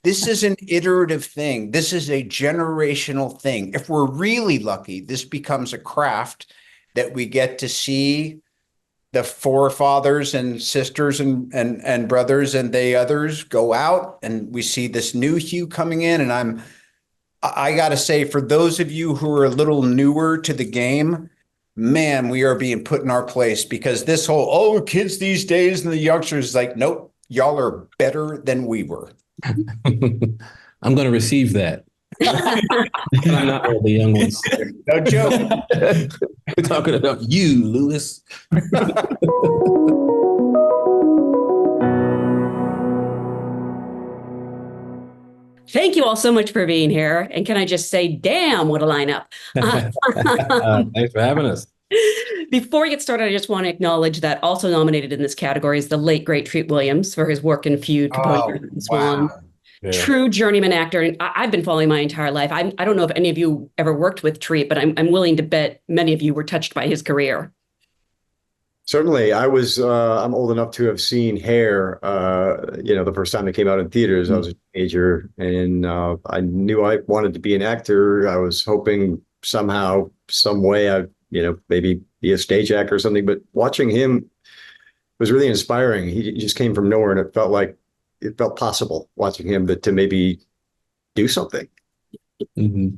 this is an iterative thing. This is a generational thing. If we're really lucky, this becomes a craft that we get to see the forefathers and sisters and brothers and they others go out, and we see this new hue coming in. And I got to say, for those of you who are a little newer to the game, man, we are being put in our place, because this whole, oh, kids these days and the youngsters is like, nope, y'all are better than we were. I'm going to receive that. I'm not one of the young ones. No joke. We're talking about you, Lewis. Thank you all so much for being here. And can I just say, damn, what a lineup. Thanks for having us. Before we get started, I just want to acknowledge that also nominated in this category is the late, great Treat Williams for his work in Feud, Capote, and Swan. Wow. Yeah. True journeyman actor. And I've been following my entire life. I don't know if any of you ever worked with Treat, but I'm willing to bet many of you were touched by his career. Certainly. I'm old enough to have seen Hair, the first time it came out in theaters. I was a teenager, and I knew I wanted to be an actor. I was hoping somehow, some way I'd, maybe be a stage actor or something, but watching him was really inspiring. He just came from nowhere, and it felt possible watching him to maybe do something. Mm-hmm.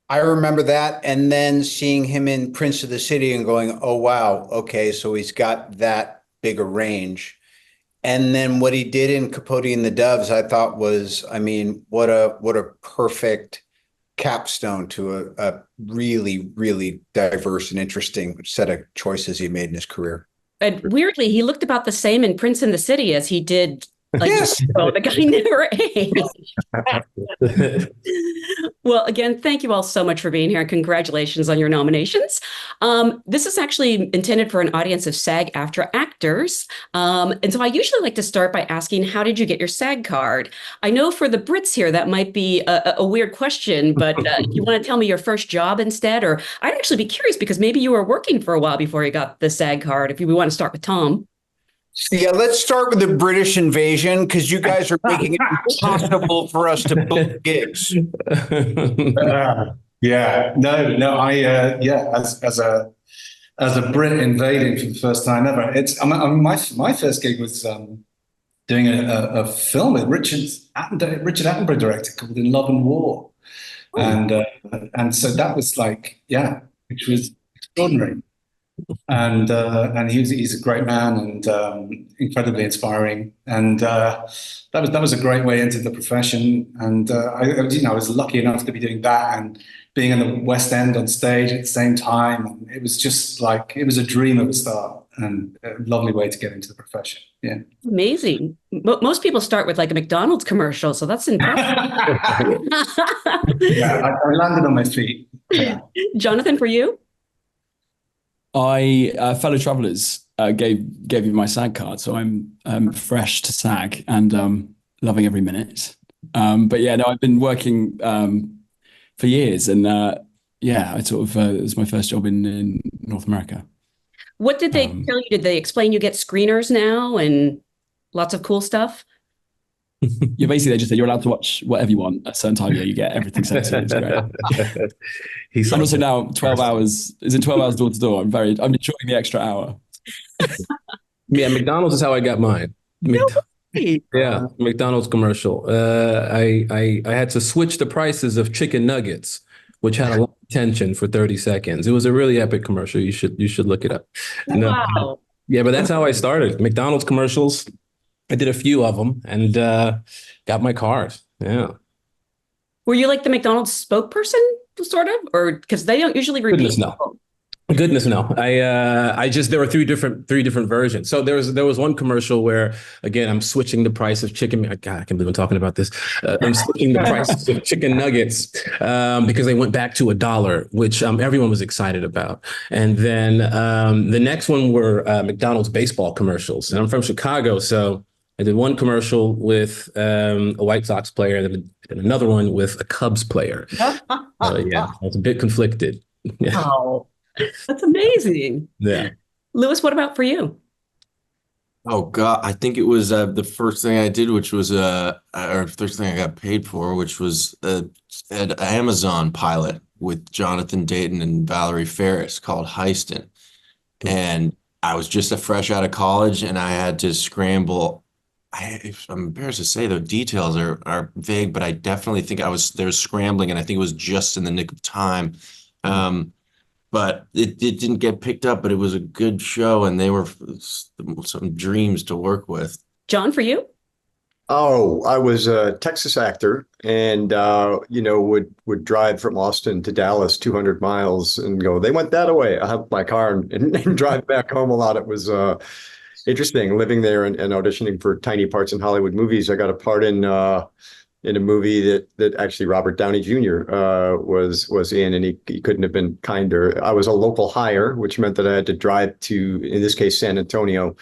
I remember that, and then seeing him in Prince of the City and going, oh, wow, okay, so he's got that big a range. And then what he did in Capote and the Doves, I thought was, what a perfect capstone to a really, really diverse and interesting set of choices he made in his career. And weirdly, he looked about the same in Prince in the City as he did. Yes. The guy never aged. Well, again, thank you all so much for being here, and congratulations on your nominations. This is actually intended for an audience of SAG-AFTRA actors. And so I usually like to start by asking, how did you get your SAG card? I know for the Brits here, that might be a weird question, but you want to tell me your first job instead? Or I'd actually be curious, because maybe you were working for a while before you got the SAG card. If we want to start with Tom. Yeah, let's start with the British invasion, because you guys are making it impossible for us to book gigs. As a Brit invading for the first time ever, my first gig was doing a film that Richard Attenborough directed called In Love and War, and so that was which was extraordinary. And he's a great man and incredibly inspiring, and that was a great way into the profession. And I was lucky enough to be doing that and being in the West End on stage at the same time. And it was just it was a dream of a start, and a lovely way to get into the profession. Yeah, amazing. Most people start with a McDonald's commercial, so that's impressive. I landed on my feet. Yeah. Jonathan, for you? Fellow travelers gave me my SAG card, so I'm fresh to SAG and loving every minute. But yeah, no, I've been working for years, and it was my first job in North America. What did they tell you? Did they explain you get screeners now and lots of cool stuff? Yeah, basically they just said you're allowed to watch whatever you want at a certain time. Yeah, you get everything sent to you. It's great. I'm also now 12 hours. Is it 12 hours door to door? I'm enjoying the extra hour. Yeah, McDonald's is how I got mine. Yeah, McDonald's commercial. I had to switch the prices of chicken nuggets, which had a lot of tension for 30 seconds. It was a really epic commercial. You should look it up. Wow. Yeah, but that's how I started. McDonald's commercials. I did a few of them and got my card. Yeah. Were you like the McDonald's spokesperson, sort of, or because they don't usually repeat? Goodness, no. There were three different versions. So there was one commercial where, again, I'm switching the price of chicken. God, I can't believe I'm talking about this. I'm switching the price of chicken nuggets because they went back to $1, which everyone was excited about. And then the next one were McDonald's baseball commercials. And I'm from Chicago, so I did one commercial with a White Sox player and another one with a Cubs player. Yeah, I was a bit conflicted. Yeah. Wow. That's amazing. Yeah. Lewis, what about for you? Oh God, I think it was the first thing I did, which was or first thing I got paid for, which was an Amazon pilot with Jonathan Dayton and Valerie Ferris called Heistin. And I was just a fresh out of college, and I had to scramble. I'm embarrassed to say the details are vague, but I definitely think I was there scrambling, and I think it was just in the nick of time. But it didn't get picked up, but it was a good show, and they were some dreams to work with. John, for you? Oh, I was a Texas actor and would drive from Austin to Dallas 200 miles and go, they went that way. I have my car and drive back home a lot. It was interesting living there and auditioning for tiny parts in Hollywood movies. I got a part in a movie that actually Robert Downey Jr. Was in, and he couldn't have been kinder. I was a local hire, which meant that I had to drive to, in this case, San Antonio,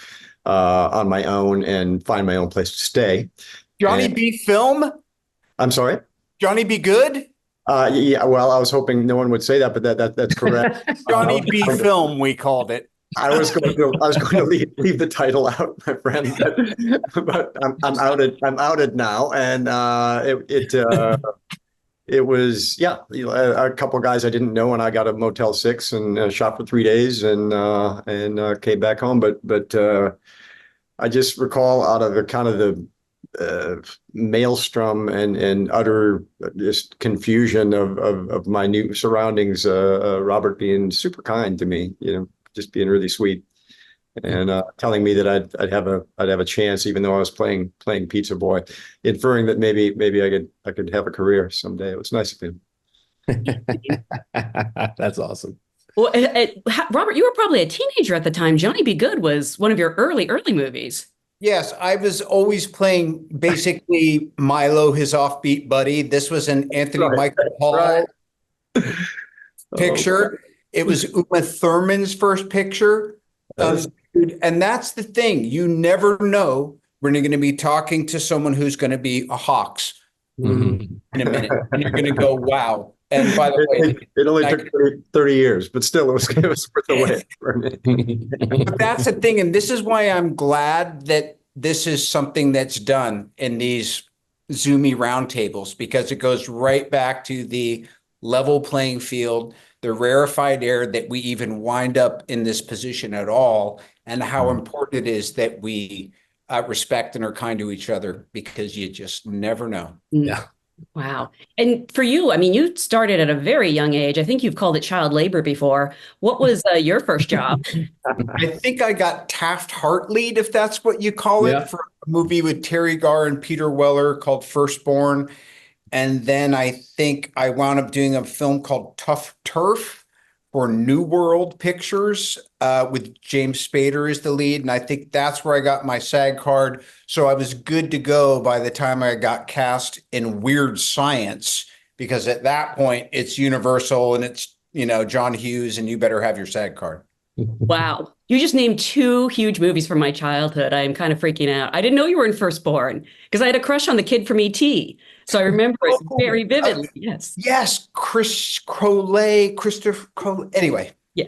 on my own and find my own place to stay. Johnny B. Film? I'm sorry? Johnny B. Good? Yeah, well, I was hoping no one would say that, but that's correct. Johnny B. Film, we called it. I was going to leave the title out, my friend, but I'm outed now, and it was a couple of guys I didn't know, and I got a Motel 6 and shot for 3 days and came back home. But I just recall out of the kind of the maelstrom and utter just confusion of my new surroundings, Robert being super kind to me, just being really sweet and telling me that I'd have a chance, even though I was playing pizza boy, inferring that maybe I could have a career someday. It was nice of him. That's awesome. Well, Robert, you were probably a teenager at the time. Johnny B. Good was one of your early movies. Yes, I was always playing basically Milo, his offbeat buddy. This was an Anthony Michael Hall picture. It was Uma Thurman's first picture. And that's the thing. You never know when you're going to be talking to someone who's going to be a Hawks in a minute. And you're going to go, wow. And by the way, it only took 30 years, but still it was worth the wait for me. But that's the thing. And this is why I'm glad that this is something that's done in these Zoomy roundtables, because it goes right back to the level playing field, the rarefied air that we even wind up in this position at all, and how important it is that we respect and are kind to each other, because you just never know. Yeah. Wow. And for you, I mean, you started at a very young age. I think you've called it child labor before. What was your first job? I think I got Taft-Hartley'd, if that's what you call it, for a movie with Terry Garr and Peter Weller called Firstborn. And then I think I wound up doing a film called Tough Turf for New World Pictures with James Spader as the lead. And I think that's where I got my SAG card. So I was good to go by the time I got cast in Weird Science, because at that point it's Universal and it's, John Hughes, and you better have your SAG card. Wow. You just named two huge movies from my childhood. I'm kind of freaking out. I didn't know you were in Firstborn because I had a crush on the kid from E.T. So I remember it very vividly. Yes. Yes. Christopher Crowley. Anyway. Yeah.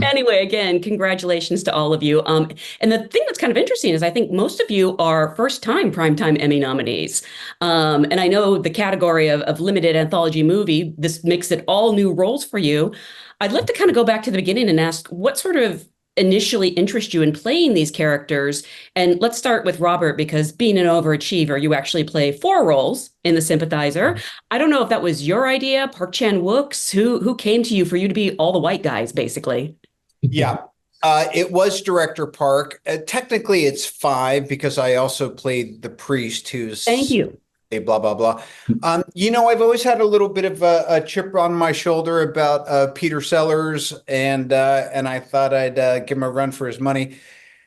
Anyway, again, congratulations to all of you. And the thing that's kind of interesting is I think most of you are first-time Primetime Emmy nominees. And I know the category of limited anthology movie, this makes it all new roles for you. I'd like to kind of go back to the beginning and ask what sort of initially interest you in playing these characters. And let's start with Robert, because being an overachiever, you actually play 4 roles in The Sympathizer. I don't know if that was your idea, Park Chan-wook's, who came to you for you to be all the white guys, basically. Yeah, it was director Park. Technically, it's 5 because I also played the priest who's... Thank you. Blah, blah, blah. I've always had a little bit of a chip on my shoulder about Peter Sellers, and I thought I'd give him a run for his money.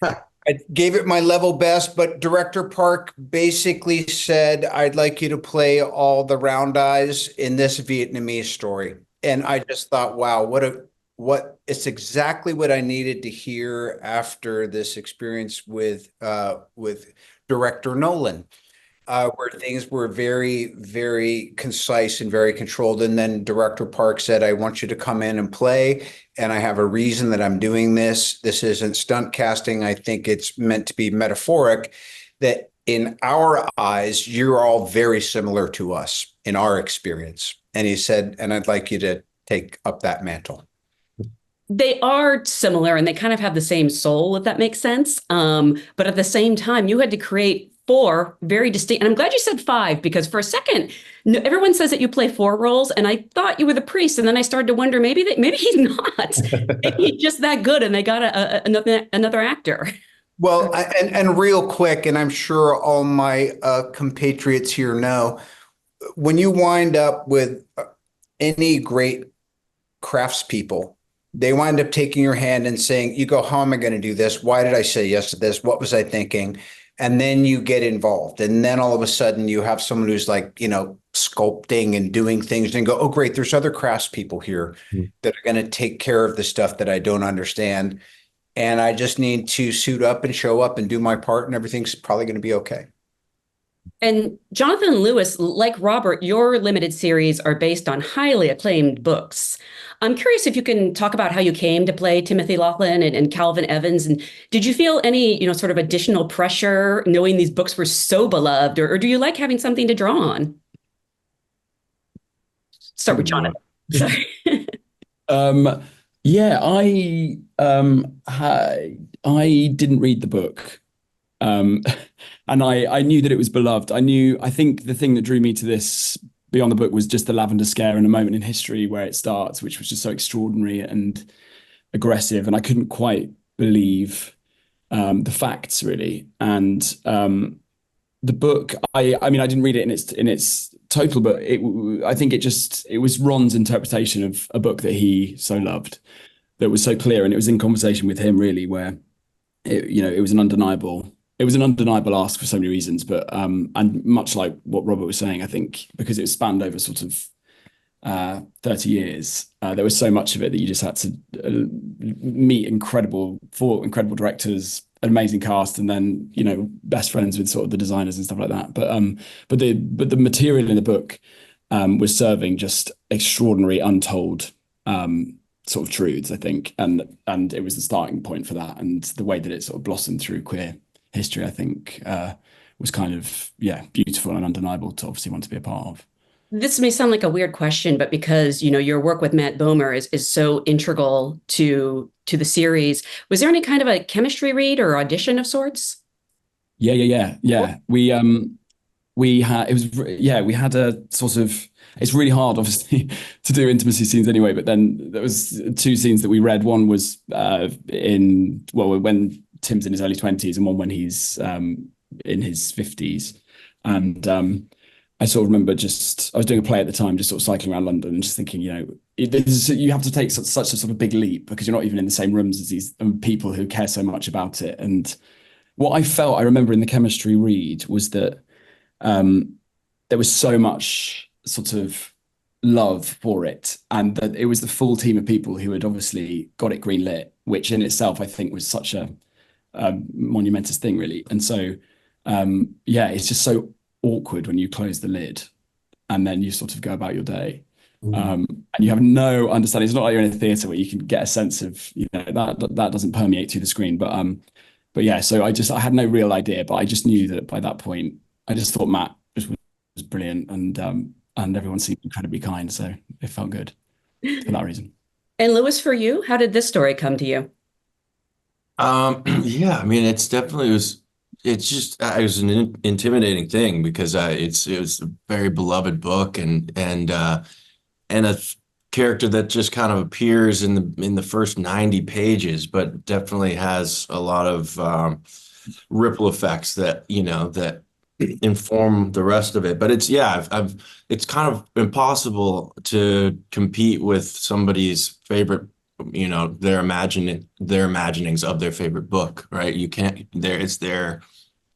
I gave it my level best, but director Park basically said, I'd like you to play all the round eyes in this Vietnamese story. And I just thought, wow, it's exactly what I needed to hear after this experience with director Nolan. where things were very, very concise and very controlled. And then Director Park said, I want you to come in and play. And I have a reason that I'm doing this. This isn't stunt casting. I think it's meant to be metaphoric, that in our eyes, you're all very similar to us in our experience. And he said, and I'd like you to take up that mantle. They are similar and they kind of have the same soul, if that makes sense. But at the same time, you had to create 4 very distinct, and I'm glad you said 5, because for a second, everyone says that you play 4 roles, and I thought you were the priest, and then I started to wonder maybe he's not. Maybe he's just that good, and they got another actor. Well, and real quick, and I'm sure all my compatriots here know, when you wind up with any great craftspeople, they wind up taking your hand and saying, you go, how am I going to do this? Why did I say yes to this? What was I thinking? And then you get involved. And then all of a sudden you have someone who's like, sculpting and doing things and go, oh, great, there's other craftspeople here that are going to take care of the stuff that I don't understand. And I just need to suit up and show up and do my part, and everything's probably going to be okay. And Jonathan Lewis, like Robert, your limited series are based on highly acclaimed books. I'm curious if you can talk about how you came to play Timothy Laughlin and Calvin Evans. And did you feel any, sort of additional pressure knowing these books were so beloved, or do you like having something to draw on? Start with Jonathan. Sorry. Yeah, I didn't read the book. And I knew that it was beloved. I think the thing that drew me to this beyond the book was just the Lavender Scare and a moment in history where it starts, which was just so extraordinary and aggressive. And I couldn't quite believe the facts, really. And the book, I didn't read it in its total, but I think it was Ron's interpretation of a book that he so loved, that was so clear. And it was in conversation with him, really, where it was an undeniable ask for so many reasons, but and much like what Robert was saying, I think because it spanned over sort of 30 years, there was so much of it that you just had to meet four incredible directors, an amazing cast, and then best friends with sort of the designers and stuff like that. But the material in the book was serving just extraordinary, untold sort of truths, I think, and it was the starting point for that, and the way that it sort of blossomed through queer history, I think, was kind of beautiful and undeniable to obviously want to be a part of. This may sound like a weird question, but because your work with Matt Bomer is so integral to the series, was there any kind of a chemistry read or audition of sorts? Yeah. We had a sort of, it's really hard obviously to do intimacy scenes anyway, but then there was 2 scenes that we read. One was when Tim's in his early 20s, and one when he's in his 50s. And I sort of remember I was doing a play at the time, just sort of cycling around London and just thinking, you have to take such a sort of big leap because you're not even in the same rooms as these people who care so much about it. And what I remember in the chemistry read was that there was so much sort of love for it, and that it was the full team of people who had obviously got it greenlit, which in itself I think was such a monumentous thing, really. And so it's just so awkward when you close the lid and then you sort of go about your day, and you have no understanding. It's not like you're in a theater where you can get a sense of that doesn't permeate through the screen, but yeah, so I had no real idea, but I just knew that by that point I just thought Matt was brilliant, and everyone seemed incredibly kind, so it felt good for that reason. And Lewis, for you, how did this story come to you? It was an intimidating thing because it was a very beloved book and a character that just kind of appears in the first 90 pages, but definitely has a lot of ripple effects that inform the rest of it. But it's kind of impossible to compete with somebody's favorite, their imaginings of their favorite book, right? You can't, it's their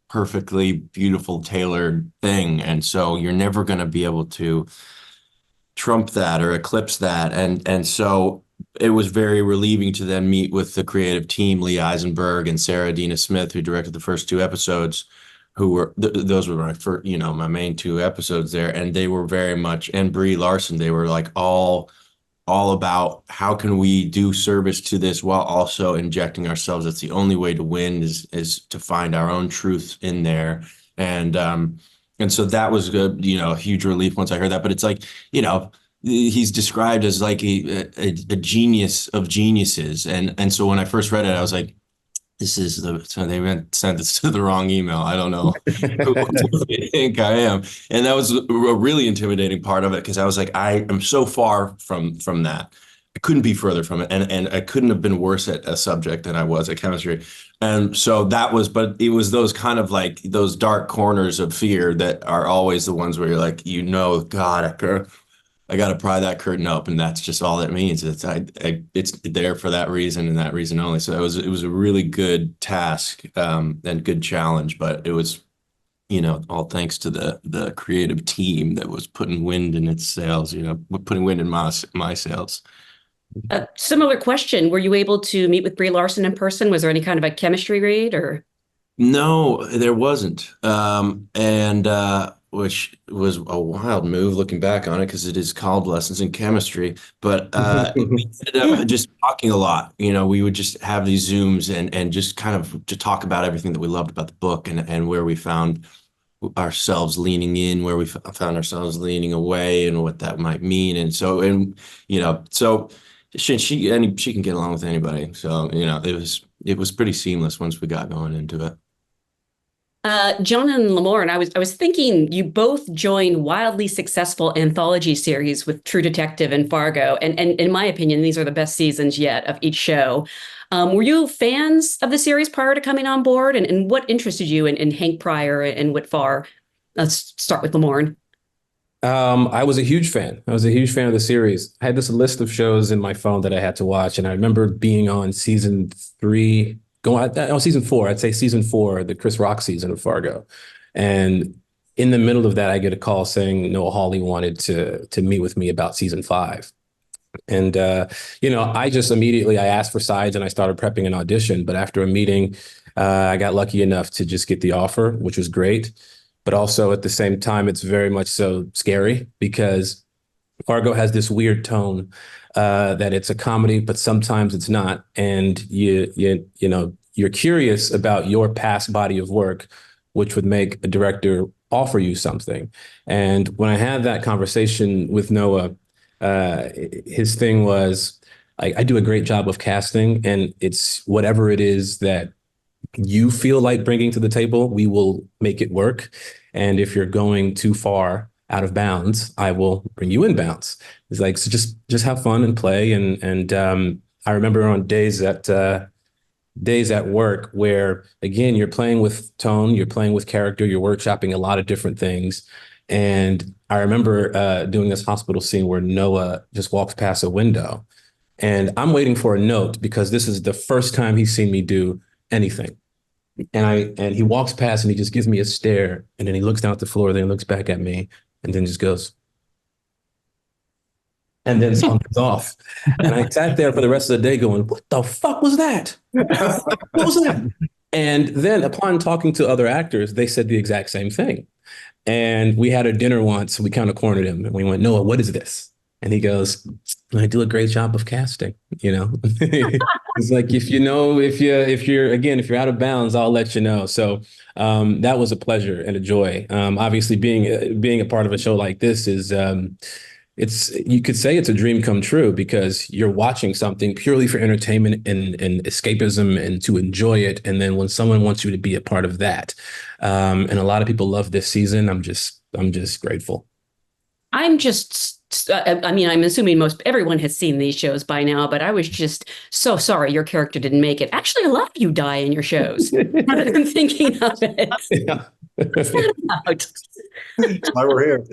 perfectly beautiful tailored thing, and so you're never going to be able to trump that or eclipse that. And so it was very relieving to then meet with the creative team, Lee Eisenberg and Sarah Dina Smith, who directed the first 2 episodes, who were those were my first, my main two episodes there, and they were very much, and Brie Larson, they were like all about how can we do service to this while also injecting ourselves. That's the only way to win is to find our own truth in there. And so that was a huge relief once I heard that. But it's like, he's described as like a genius of geniuses. And so when I first read it, I was like, so they sent this to the wrong email. I don't know who I think I am. And that was a really intimidating part of it, because I was like, I am so far from that. I couldn't be further from it. And I couldn't have been worse at a subject than I was at chemistry. And so but it was those kind of like those dark corners of fear that are always the ones where you're like, God, I got to pry that curtain open. That's just all it means. It's there for that reason and that reason only. So it was a really good task and good challenge, but it was, all thanks to the creative team that was putting wind in its sails, putting wind in my sails. Similar question. Were you able to meet with Brie Larson in person? Was there any kind of a chemistry read or? No, there wasn't. Which was a wild move looking back on it, because it is called Lessons in Chemistry. But we ended up just talking a lot. We would just have these Zooms and just kind of to talk about everything that we loved about the book and where we found ourselves leaning in, where we found ourselves leaning away, and what that might mean. And so she can get along with anybody. So, it was pretty seamless once we got going into it. John and Lamorne, I was thinking you both joined wildly successful anthology series with True Detective and Fargo. And in my opinion, these are the best seasons yet of each show. Were you fans of the series prior to coming on board? And what interested you in Hank Pryor and Whit Farr? Let's start with Lamorne. I was a huge fan. I was a huge fan of the series. I had this list of shows in my phone that I had to watch. And I remember being on season 3. Season 4, I'd say season 4, the Chris Rock season of Fargo. And in the middle of that, I get a call saying Noah Hawley wanted to meet with me about season 5. And, I just immediately, I asked for sides and I started prepping an audition. But after a meeting, I got lucky enough to just get the offer, which was great. But also at the same time, it's very much so scary, because Fargo has this weird tone that it's a comedy, but sometimes it's not. And you're curious about your past body of work, which would make a director offer you something. And when I had that conversation with Noah, his thing was, I do a great job of casting, and it's whatever it is that you feel like bringing to the table, we will make it work. And if you're going too far out of bounds, I will bring you in bounds. It's like, so just have fun and play. And I remember on days at work where, again, you're playing with tone, you're playing with character, you're workshopping a lot of different things. And I remember doing this hospital scene where Noah just walks past a window, and I'm waiting for a note because this is the first time he's seen me do anything. And he walks past and he just gives me a stare, and then he looks down at the floor, then he looks back at me, and then just goes, and then something's off. And I sat there for the rest of the day going, what the fuck was that? What was that? And then upon talking to other actors, they said the exact same thing. And we had a dinner once, we kind of cornered him, and we went, Noah, what is this? And he goes, I do a great job of casting, It's like, if you're out of bounds, I'll let you know. So that was a pleasure and a joy. Obviously being a part of a show like this is, you could say it's a dream come true, because you're watching something purely for entertainment and escapism and to enjoy it. And then when someone wants you to be a part of that, and a lot of people love this season, I'm just grateful. I'm assuming everyone has seen these shows by now, but I was just so sorry your character didn't make it. Actually, a lot of you die in your shows. I'm thinking of it. Yeah. What's that about? That's why we're here.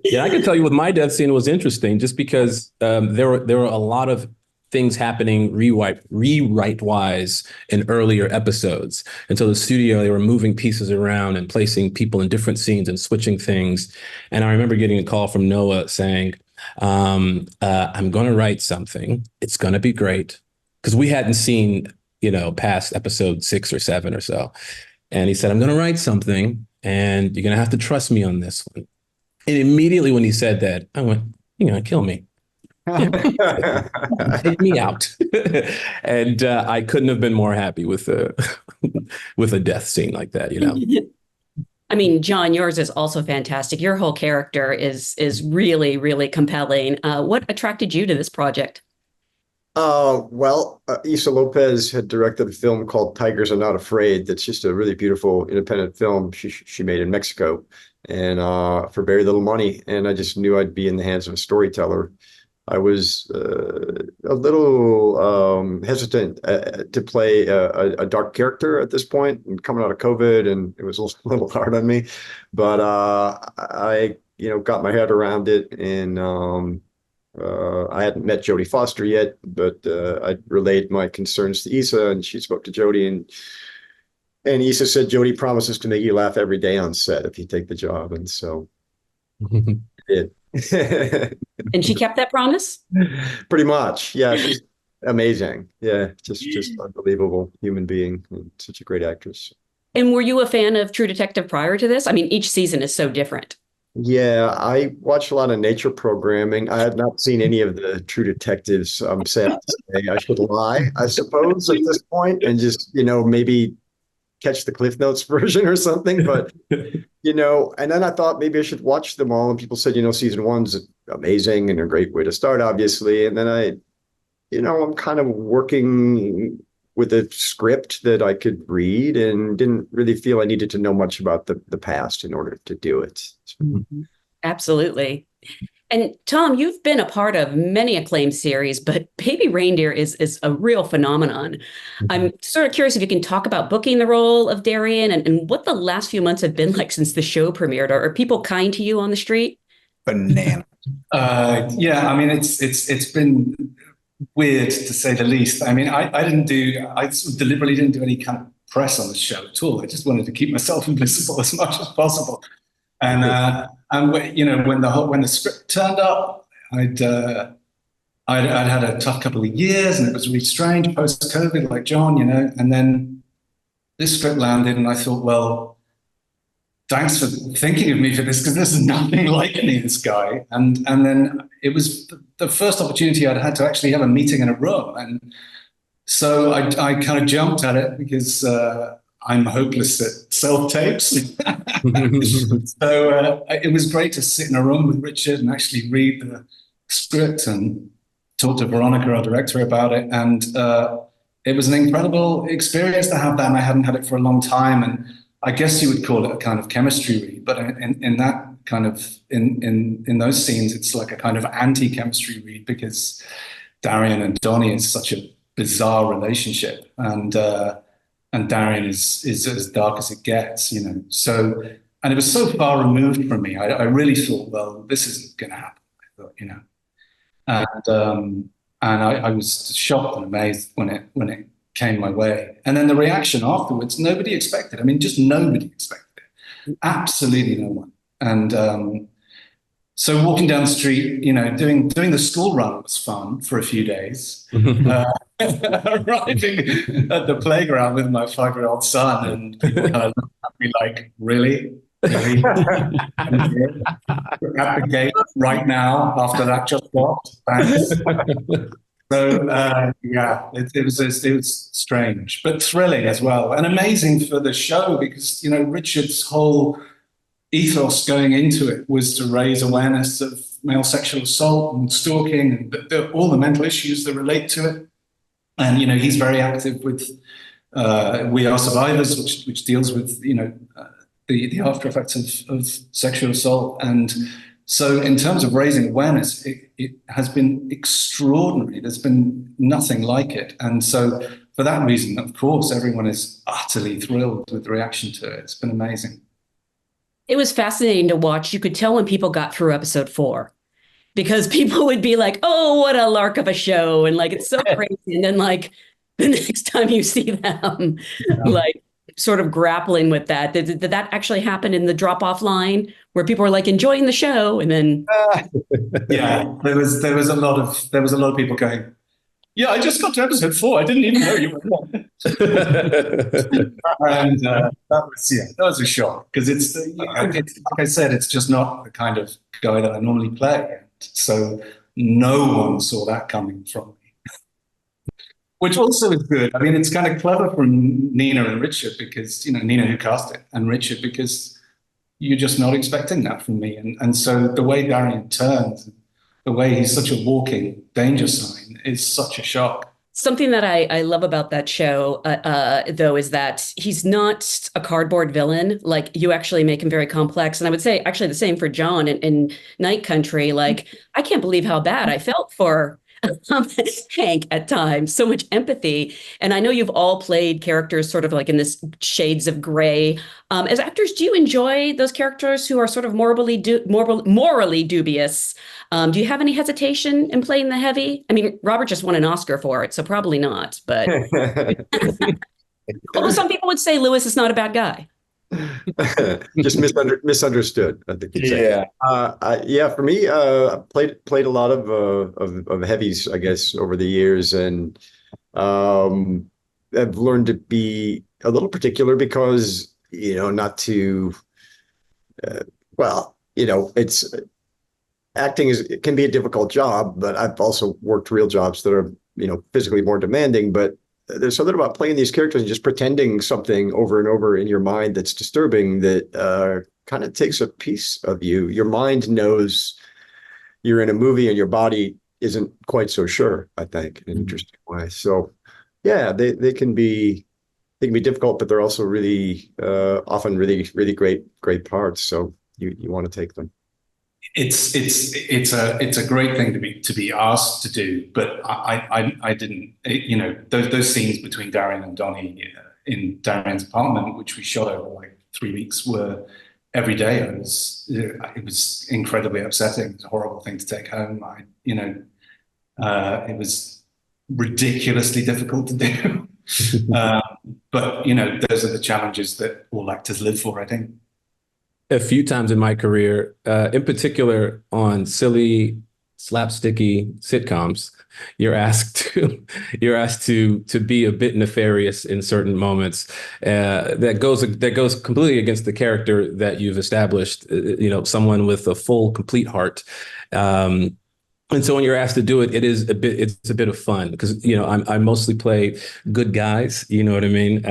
Yeah, I can tell you with my death scene was interesting, just because there were a lot of things happening rewrite wise in earlier episodes. And so the studio, they were moving pieces around and placing people in different scenes and switching things. And I remember getting a call from Noah saying, I'm going to write something. It's going to be great. Because we hadn't seen past episode 6 or 7 or so. And he said, I'm going to write something and you're going to have to trust me on this one. And immediately when he said that, I went, you're going to kill me. Take me out. And I couldn't have been more happy with with a death scene like that, I mean, John, yours is also fantastic. Your whole character is really, really compelling. What attracted you to this project? Well, Issa Lopez had directed a film called Tigers Are Not Afraid. That's just a really beautiful independent film she made in Mexico, and for very little money. And I just knew I'd be in the hands of a storyteller. I was a little hesitant to play a dark character at this point, and coming out of COVID, and it was a little hard on me. But I, got my head around it, and I hadn't met Jodie Foster yet, but I relayed my concerns to Issa, and she spoke to Jodie, and Issa said, Jodie promises to make you laugh every day on set if you take the job, and so I did. And she kept that promise? Pretty much. Yeah, she's amazing. Yeah, just unbelievable human being and such a great actress. And were you a fan of True Detective prior to this? I mean, each season is so different. Yeah, I watched a lot of nature programming. I had not seen any of the True Detectives. I'm sad to say. I should lie, I suppose, at this point, and just, maybe catch the Cliff Notes version or something. But, and then I thought maybe I should watch them all. And people said, season 1's amazing and a great way to start, obviously. And then I'm kind of working with a script that I could read and didn't really feel I needed to know much about the past in order to do it. Absolutely. And Tom, you've been a part of many acclaimed series, but Baby Reindeer is a real phenomenon. I'm sort of curious if you can talk about booking the role of Darian and what the last few months have been like since the show premiered. Are people kind to you on the street? Banana. Yeah, I mean, it's been weird to say the least. I mean, I sort of deliberately didn't do any kind of press on the show at all. I just wanted to keep myself invisible as much as possible. And when the script turned up, I'd had a tough couple of years, and it was really strange post-COVID, like John, and then this script landed, and I thought, well, thanks for thinking of me for this, because there's nothing like any of this guy. And then it was the first opportunity I'd had to actually have a meeting in a room, and so I kind of jumped at it because I'm hopeless at self-tapes. So it was great to sit in a room with Richard and actually read the script and talk to Veronica, our director, about it. And it was an incredible experience to have that, and I hadn't had it for a long time. And I guess you would call it a kind of chemistry read, but in that kind of, in those scenes, it's like a kind of anti-chemistry read, because Darian and Donnie is such a bizarre relationship. And Darian is as dark as it gets, So, and it was so far removed from me. I really thought, well, this isn't going to happen. I thought, and I was shocked and amazed when it came my way. And then the reaction afterwards, nobody expected. I mean, just nobody expected it. Absolutely no one. And so walking down the street, doing the school run was fun for a few days. Arriving at the playground with my 5-year-old son, and people kind of looked at me like, really? Really? We're at the gate right now after that just dropped. Thanks. So yeah, it was strange, but thrilling as well, and amazing for the show, because Richard's whole ethos going into it was to raise awareness of male sexual assault and stalking and all the mental issues that relate to it. And he's very active with We Are Survivors, which deals with the after effects of sexual assault. And so in terms of raising awareness, it has been extraordinary. There's been nothing like it. And so for that reason, of course, everyone is utterly thrilled with the reaction to it. It's been amazing. It was fascinating to watch. You could tell when people got through episode 4, because people would be like, oh, what a lark of a show. And like, it's so crazy. And then like the next time you see them, like sort of grappling with that. Did that actually happen in the drop-off line where people were like enjoying the show? And then yeah, there was a lot of people going, Yeah, I just got to episode 4. I didn't even know you were on. And that was a shock because it's like I said, it's just not the kind of guy that I normally play. So no one saw that coming from me, which also is good. I mean, it's kind of clever from Nina and Richard because, Nina who cast it and Richard because you're just not expecting that from me. And so the way Darian turns, the way he's such a walking danger sign is such a shock. Something that I love about that show, though, is that he's not a cardboard villain. Like, you actually make him very complex. And I would say actually the same for John in Night Country. Like, I can't believe how bad I felt for Hank at times. So much empathy. And I know you've all played characters sort of like in this shades of gray. As actors, do you enjoy those characters who are sort of morally dubious? Do you have any hesitation in playing the heavy? I mean, Robert just won an Oscar for it, so probably not. But although some people would say Lewis is not a bad guy. Just misunderstood, I think you'd say. Yeah. For me, I played a lot of heavies, I guess, over the years, and I've learned to be a little particular because not to. It's acting it can be a difficult job, but I've also worked real jobs that are physically more demanding, but there's something about playing these characters and just pretending something over and over in your mind that's disturbing that kind of takes a piece of you. Your mind knows you're in a movie and your body isn't quite so sure, I think, in an interesting way. So yeah, they can be difficult, but they're also really often really, really great parts. So you want to take them. It's a great thing to be asked to do, but I didn't. Those scenes between Darian and Donnie in Darian's apartment, which we shot over like 3 weeks, were every day. It was incredibly upsetting. It was a horrible thing to take home. It was ridiculously difficult to do. But those are the challenges that all actors live for, I think. A few times in my career, in particular on silly, slapsticky sitcoms, you're asked to be a bit nefarious in certain moments. That goes completely against the character that you've established. Someone with a full, complete heart. And so when you're asked to do it, it's a bit of fun because, I mostly play good guys, you know what I mean?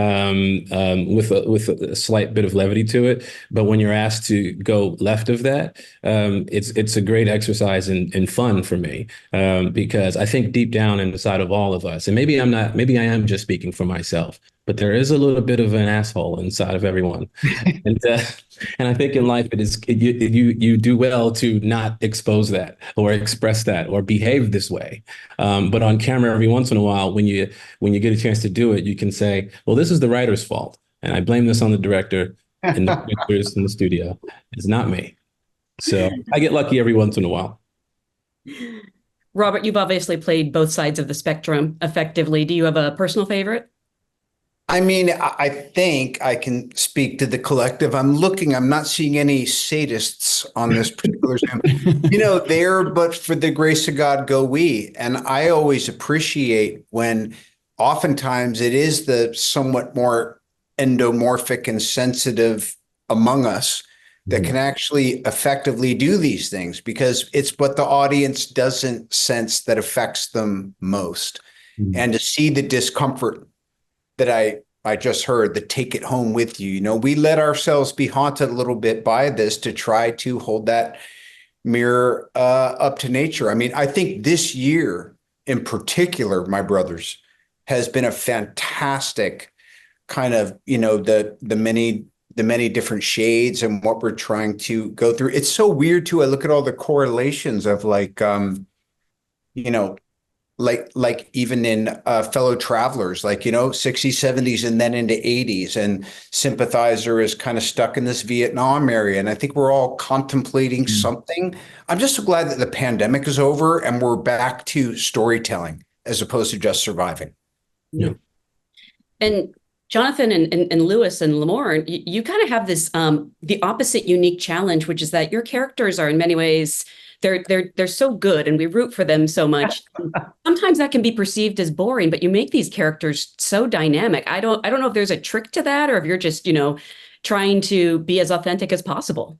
With a slight bit of levity to it. But when you're asked to go left of that, it's a great exercise in fun for me. Because I think deep down inside of all of us, and maybe I am just speaking for myself, but there is a little bit of an asshole inside of everyone. And I think in life you do well to not expose that or express that or behave this way. But on camera, every once in a while, when you get a chance to do it, you can say, well, this is the writer's fault. And I blame this on the director and the producers in the studio. It's not me. So I get lucky every once in a while. Robert, you've obviously played both sides of the spectrum effectively. Do you have a personal favorite? I mean, I think I can speak to the collective. I'm not seeing any sadists on this particular Zoom. There, but for the grace of God, go we. And I always appreciate when oftentimes it is the somewhat more endomorphic and sensitive among us that can actually effectively do these things because it's what the audience doesn't sense that affects them most. And to see the discomfort that I just heard, the take it home with you. We let ourselves be haunted a little bit by this to try to hold that mirror up to nature. I mean, I think this year in particular, my brothers, has been a fantastic kind of, the many different shades and what we're trying to go through. It's so weird too. I look at all the correlations of like even in fellow travelers, 60s, 70s, and then into 80s. And Sympathizer is kind of stuck in this Vietnam area. And I think we're all contemplating something. I'm just so glad that the pandemic is over and we're back to storytelling as opposed to just surviving. Yeah. And Jonathan and Lewis and Lamorne, you kind of have this, the opposite unique challenge, which is that your characters are in many ways they're so good and we root for them so much. Sometimes that can be perceived as boring, but you make these characters so dynamic. I don't know if there's a trick to that or if you're just, trying to be as authentic as possible.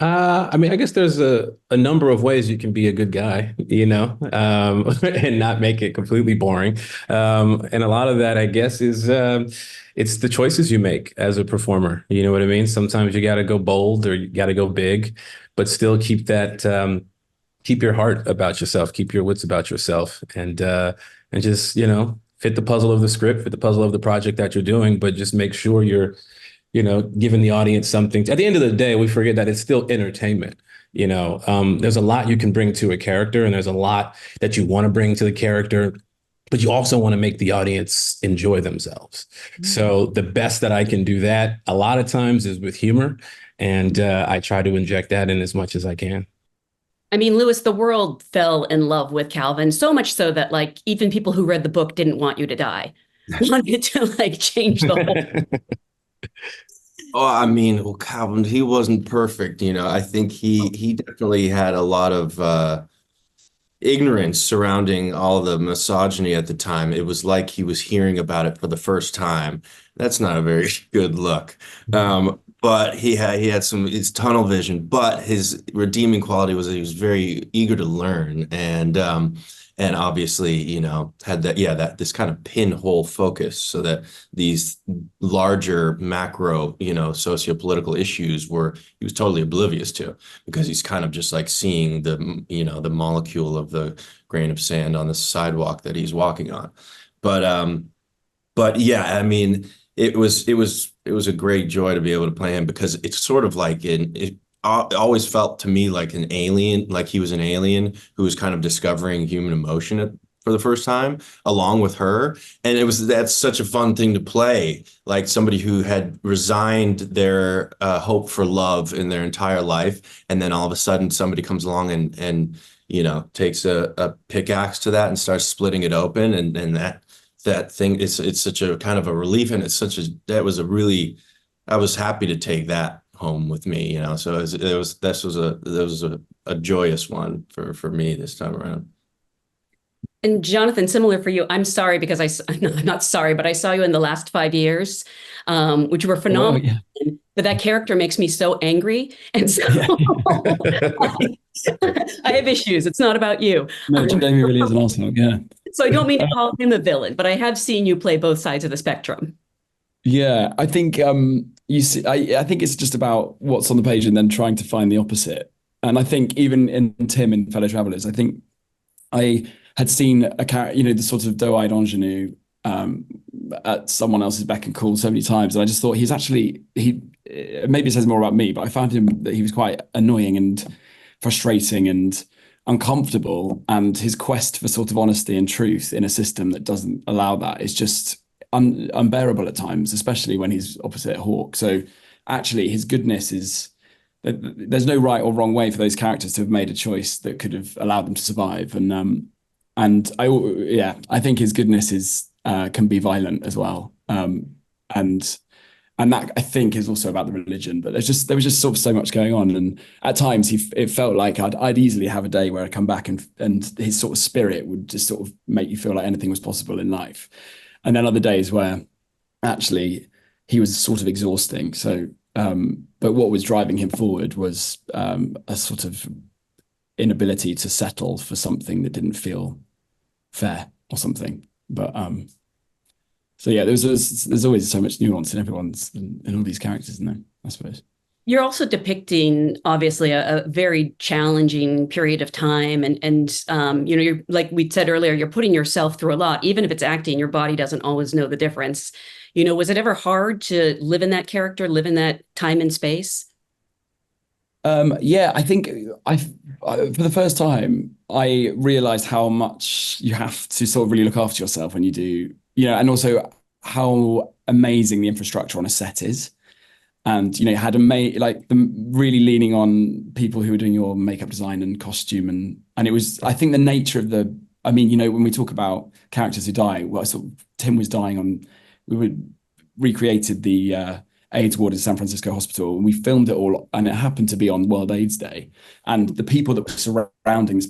I mean, I guess there's a number of ways you can be a good guy, and not make it completely boring. And a lot of that, I guess, is it's the choices you make as a performer. You know what I mean? Sometimes you got to go bold or you got to go big, but still keep keep your heart about yourself, keep your wits about yourself, and just, fit the puzzle of the script, fit the puzzle of the project that you're doing, but just make sure you're giving the audience something. At the end of the day, we forget that it's still entertainment. There's a lot you can bring to a character, and there's a lot that you want to bring to the character, but you also want to make the audience enjoy themselves. Mm-hmm. So the best that I can do that a lot of times is with humor, and I try to inject that in as much as I can. I mean, Lewis, the world fell in love with Calvin, so much so that even people who read the book didn't want you to die. Wanted to change the whole. Oh, I mean, well, Calvin, he wasn't perfect. I think he definitely had a lot of ignorance surrounding all the misogyny at the time. It was like he was hearing about it for the first time. That's not a very good look. But he had his tunnel vision, but his redeeming quality was that he was very eager to learn, and obviously, had this kind of pinhole focus, so that these larger macro, socio-political issues he was totally oblivious to, because he's kind of just like seeing the molecule of the grain of sand on the sidewalk that he's walking on. But yeah, I mean, it was a great joy to be able to play him, because it's sort of like it always felt to me like an alien, like he was an alien who was kind of discovering human emotion for the first time along with her. And that's such a fun thing to play, like somebody who had resigned their hope for love in their entire life. And then all of a sudden somebody comes along and takes a pickaxe to that and starts splitting it open. And that thing, it's such a kind of a relief. And I was happy to take that home with me, so this was a joyous one for me this time around. And Jonathan, similar for you, I'm sorry because I'm not sorry, but I saw you in the last 5 years, which were phenomenal. Oh, yeah. But that character makes me so angry, and so I have issues. It's not about you. No, Jamie really is an awesome. Yeah. So I don't mean to call him a villain, but I have seen you play both sides of the spectrum. Yeah, I think I think it's just about what's on the page and then trying to find the opposite. And I think even in Tim in Fellow Travelers, I think I had seen a character, the sort of doe-eyed ingenue at someone else's beck and call so many times, and I just thought maybe it says more about me, but I found that he was quite annoying and frustrating and uncomfortable, and his quest for sort of honesty and truth in a system that doesn't allow that is just unbearable at times, especially when he's opposite Hawke. So actually his goodness is, there's no right or wrong way for those characters to have made a choice that could have allowed them to survive. And I think his goodness is can be violent as well. And that, I think, is also about the religion, but there was just sort of so much going on. And at times it felt like I'd easily have a day where I'd come back and his sort of spirit would just sort of make you feel like anything was possible in life. And then other days where actually he was sort of exhausting. So, but what was driving him forward was a sort of inability to settle for something that didn't feel fair or something. But so yeah, there's always so much nuance in all these characters, isn't there? I suppose. You're also depicting, obviously, a very challenging period of time. And you're, like we said earlier, you're putting yourself through a lot. Even if it's acting, your body doesn't always know the difference. Was it ever hard to live in that character, live in that time and space? Yeah, I think for the first time, I realized how much you have to sort of really look after yourself when you do, and also how amazing the infrastructure on a set is. And had really leaning on people who were doing your makeup design and costume, and it was, I think, the nature of when we talk about characters who die, Tim was dying on, we recreated the AIDS ward at San Francisco Hospital, and we filmed it all, and it happened to be on World AIDS Day. And the people that were surrounding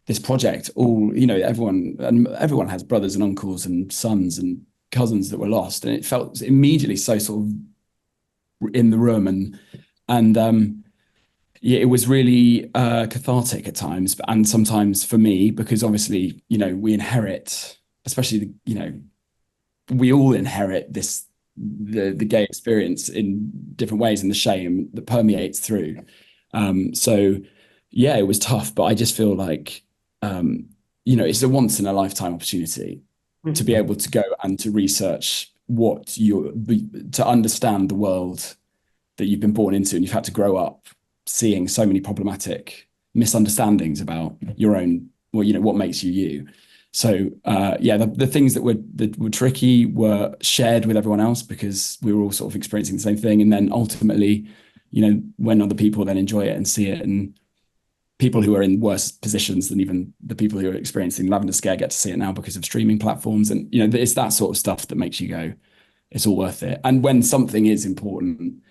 this project, all, everyone has brothers and uncles and sons and cousins that were lost, and it felt immediately so sort of in the room, and yeah, it was really cathartic at times, and sometimes for me, because obviously, we inherit, especially, we all inherit the gay experience in different ways, and the shame that permeates through. So yeah, it was tough, but I just feel like, it's a once in a lifetime opportunity to be able to go and to research to understand the world that you've been born into, and you've had to grow up seeing so many problematic misunderstandings about your own, what makes you you. So yeah, the things that were tricky were shared with everyone else because we were all sort of experiencing the same thing. And then ultimately, when other people then enjoy it and see it, and people who are in worse positions than even the people who are experiencing Lavender Scare get to see it now because of streaming platforms. And, it's that sort of stuff that makes you go, it's all worth it. And when something is important,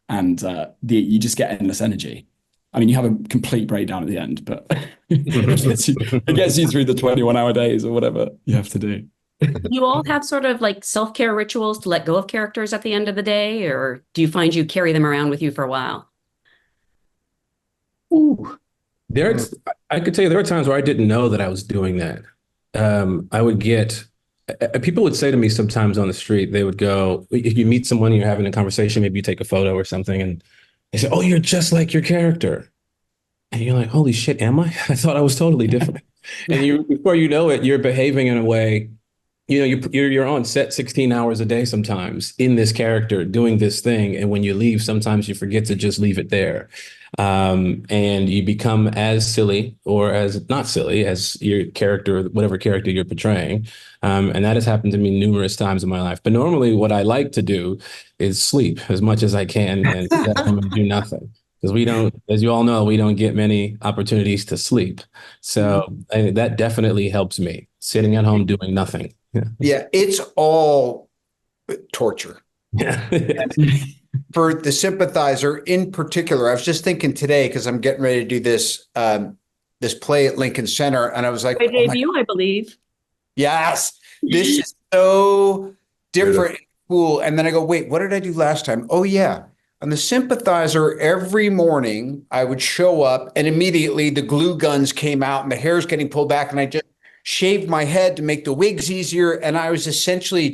and you just get endless energy. I mean, you have a complete breakdown at the end, but it gets you through the 21-hour days or whatever you have to do. You all have sort of like self-care rituals to let go of characters at the end of the day, or do you find you carry them around with you for a while? Ooh. I could tell you there were times where I didn't know that I was doing that. I would get people would say to me sometimes on the street, they would go, if you meet someone, you're having a conversation, maybe you take a photo or something, and they say, oh, you're just like your character. And you're like, holy shit, am I? I thought I was totally different. And before you know it, you're behaving in a way, you're on set 16 hours a day sometimes in this character doing this thing. And when you leave, sometimes you forget to just leave it there. And you become as silly or as not silly as your character, whatever character you're portraying. And that has happened to me numerous times in my life. But normally what I like to do is sleep as much as I can and let them do nothing. Because as you all know, we don't get many opportunities to sleep. So that definitely helps me, sitting at home doing nothing. Yeah, it's all torture. Yeah. For the Sympathizer in particular, I was just thinking today, because I'm getting ready to do this play at Lincoln Center, and I was like, debut, I believe. Yes, this is so different, cool. And then I go, wait, what did I do last time? Oh yeah. On the Sympathizer, every morning I would show up and immediately the glue guns came out and the hair's getting pulled back, and I just shaved my head to make the wigs easier. And I was essentially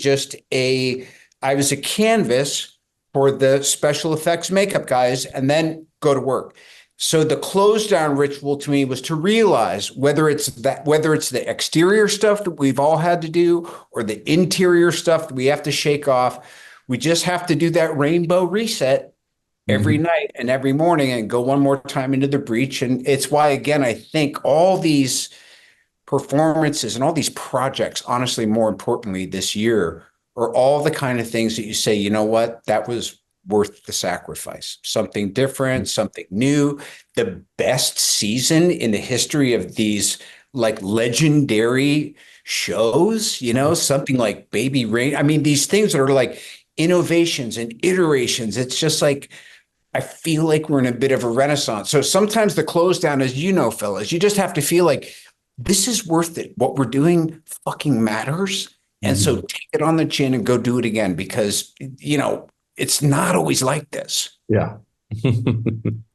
I was a canvas for the special effects makeup guys, and then go to work. So the close down ritual to me was to realize whether it's the exterior stuff that we've all had to do or the interior stuff that we have to shake off, we just have to do that rainbow reset every night and every morning and go one more time into the breach. And it's why, again, I think all these performances and all these projects, honestly, more importantly, this year, are all the kind of things that you say, you know what, that was worth the sacrifice. Something different, something new. The best season in the history of these like legendary shows, something like Baby Rain. I mean, these things that are like innovations and iterations. It's just like, I feel like we're in a bit of a renaissance. So sometimes the close down is, fellas, you just have to feel like this is worth it. What we're doing fucking matters. And so take it on the chin and go do it again, because, it's not always like this. Yeah.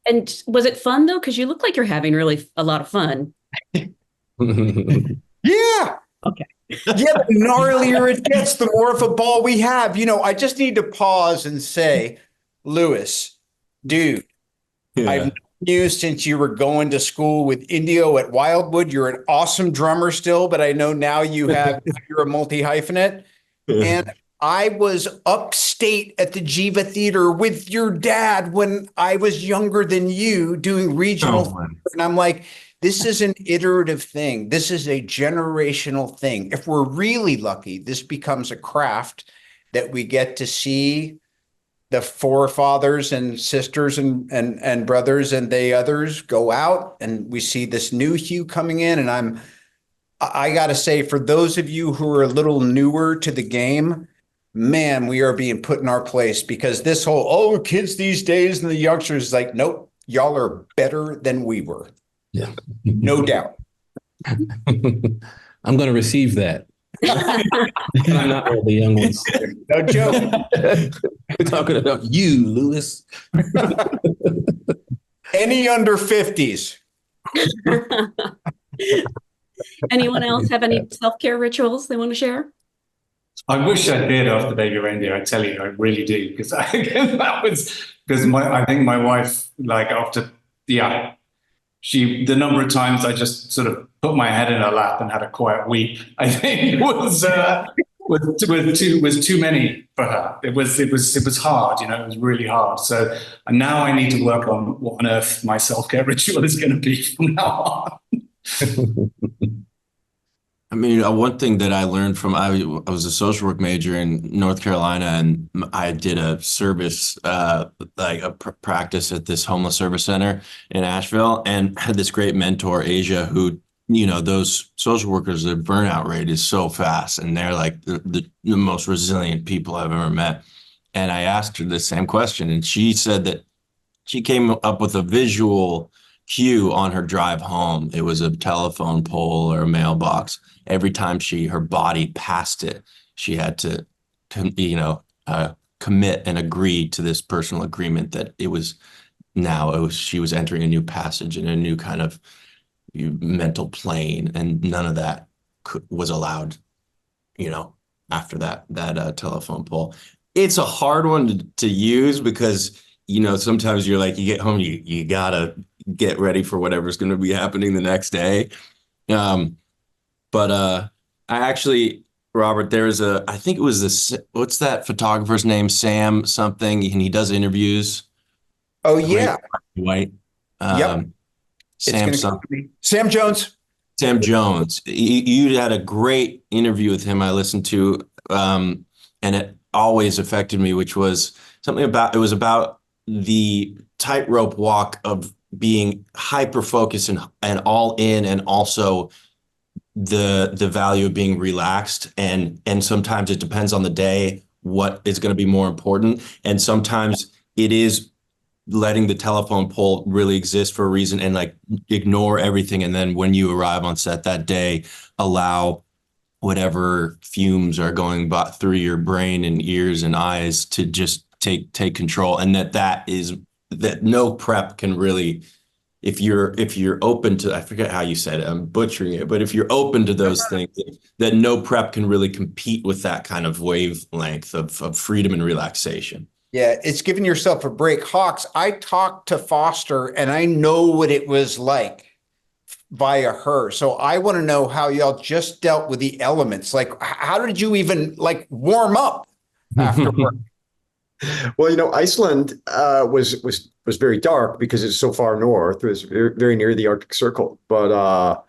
And was it fun though? Because you look like you're having really a lot of fun. Yeah. Okay. Yeah, the gnarlier it gets, the more of a ball we have. I just need to pause and say, Lewis, dude, I've known you since you were going to school with Indio at Wildwood. You're an awesome drummer still, but I know now you're a multi-hyphenate. And I was upstate at the Jiva Theater with your dad when I was younger than you doing regional theater. And I'm like, this is an iterative thing. This is a generational thing. If we're really lucky, this becomes a craft that we get to see the forefathers and sisters and brothers and the others go out, and we see this new hue coming in. And I got to say, for those of you who are a little newer to the game, man, we are being put in our place, because this whole, oh, kids these days and the youngsters, like, nope, y'all are better than we were. Yeah. No doubt. I'm going to receive that. I'm not one of the young ones. No joke. We're talking about you, Lewis. Any under 50s. Anyone else have any self-care rituals they want to share? I wish I did after Baby Reindeer. I tell you, I really do, because I think my wife, like after, the number of times I just sort of put my head in her lap and had a quiet weep, I think was too many for her. It was hard, you know, it was really hard. So now I need to work on what on earth my self-care ritual is going to be from now on. I mean, one thing that I learned from, I was a social work major in North Carolina, and I did a service, like a practice at this homeless service center in Asheville, and had this great mentor, Asia, who, you know, those social workers, their burnout rate is so fast, and they're like the most resilient people I've ever met. And I asked her the same question, and she said that she came up with a visual cue on her drive home. It was a telephone pole or a mailbox. Every time her body passed it, she had to, commit and agree to this personal agreement that she was entering a new passage in a new kind of mental plane, and none of that was allowed, you know, after that telephone pole. It's a hard one to use, because, you know, sometimes you're like, you get home, you gotta get ready for whatever's going to be happening the next day. But I actually, Robert, I think it was what's that photographer's name? Sam something, and he does interviews. Oh, yeah. White. Yep. Sam Jones. Sam Jones. You had a great interview with him I listened to, and it always affected me, which was it was about the tightrope walk of being hyper focused and all in, and also the value of being relaxed, and sometimes it depends on the day what is going to be more important, and sometimes it is letting the telephone pole really exist for a reason, and like ignore everything, and then when you arrive on set that day, allow whatever fumes are going through your brain and ears and eyes to just take control, and that no prep can really, if you're open to, I forget how you said it, I'm butchering it, but if you're open to those things, that no prep can really compete with that kind of wavelength of freedom and relaxation. Yeah, it's giving yourself a break. Hawks, I talked to Foster, and I know what it was like via her. So I want to know how y'all just dealt with the elements. Like, how did you even warm up afterward? Well, you know, Iceland was very dark because it's so far north. It was very near the Arctic Circle, but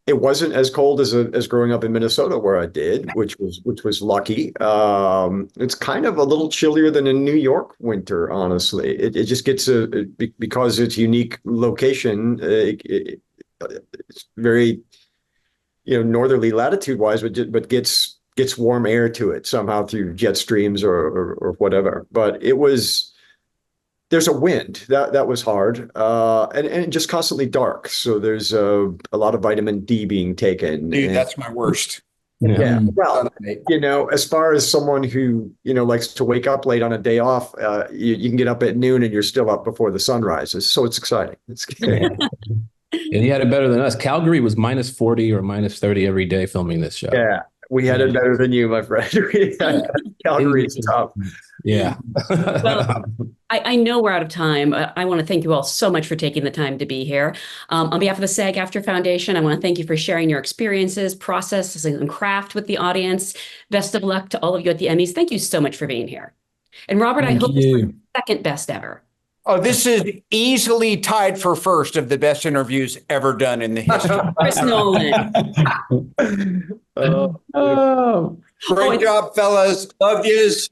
it wasn't as cold as growing up in Minnesota, where I did, which was lucky. It's kind of a little chillier than in New York winter, honestly. It just gets because it's unique location. It's very, you know, northerly latitude wise, but gets warm air to it somehow through jet streams or whatever. But there's a wind that was hard, and just constantly dark. So there's a lot of vitamin D being taken. Dude, that's my worst. Yeah. Well, you know, as far as someone who, you know, likes to wake up late on a day off, you can get up at noon and you're still up before the sun rises. So it's exciting. And he had it better than us. Calgary was -40 or -30 every day filming this show. Yeah. We had it better than you, my friend. Calgary is tough. Yeah. Well, I know we're out of time. I want to thank you all so much for taking the time to be here. On behalf of the SAG-AFTRA Foundation, I want to thank you for sharing your experiences, processes, and craft with the audience. Best of luck to all of you at the Emmys. Thank you so much for being here. And Robert, I hope this is the second best ever. Oh, this is easily tied for first of the best interviews ever done in the history. Chris Nolan. Great job, fellas. Love yous.